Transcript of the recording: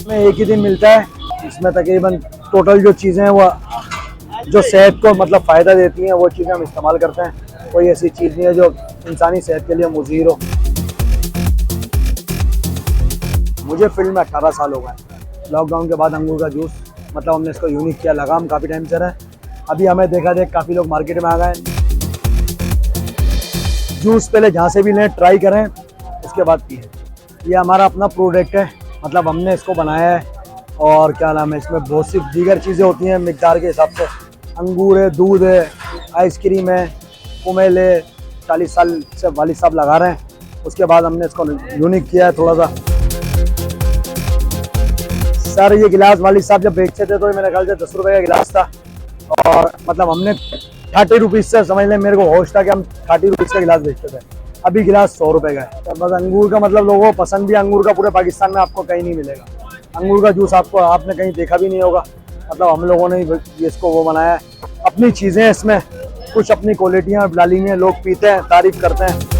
इसमें एक ही दिन मिलता है। इसमें तकरीबन टोटल जो चीज़ें हैं वो जो सेहत को मतलब फ़ायदा देती हैं वो चीज़ें हम इस्तेमाल करते हैं। कोई ऐसी चीज़ नहीं है जो इंसानी सेहत के लिए मुज़ीर हो। मुझे फील्ड में 18 साल हो गए। लॉकडाउन के बाद अंगूर का जूस मतलब हमने इसको यूनिक किया, लगाम काफ़ी टाइम से रहा। अभी हमें देखा देख काफ़ी लोग मार्केट में आ गए। जूस पहले जहाँ से भी लें ट्राई करें, उसके बाद पिए। ये हमारा अपना प्रोडक्ट है, मतलब हमने इसको बनाया है। और क्या नाम है, इसमें बहुत सी दीगर चीज़ें होती हैं मिकदार के हिसाब से। अंगूर है, दूध है, आइसक्रीम है, कुमेल है। 40 साल से वालिद साहब लगा रहे हैं। उसके बाद हमने इसको यूनिक किया है थोड़ा सा। सर ये गिलास वालिद साहब जब बेचते थे तो मेरे ख्याल से 10 रुपये का गिलास था। और मतलब हमने 30 रुपीज़ से समझ लें, मेरे को होश था कि हम 30 रुपीज़ का गिलास बेचते थे। अभी गिलास 100 रुपये का है। तो बस अंगूर का मतलब लोगों को पसंद भी अंगूर का पूरे पाकिस्तान में आपको कहीं नहीं मिलेगा। अंगूर का जूस आपने कहीं देखा भी नहीं होगा। मतलब हम लोगों ने इसको वो बनाया है। अपनी चीज़ें इसमें कुछ अपनी क्वालिटियाँ डाली हुई हैं, लोग पीते हैं, तारीफ़ करते हैं।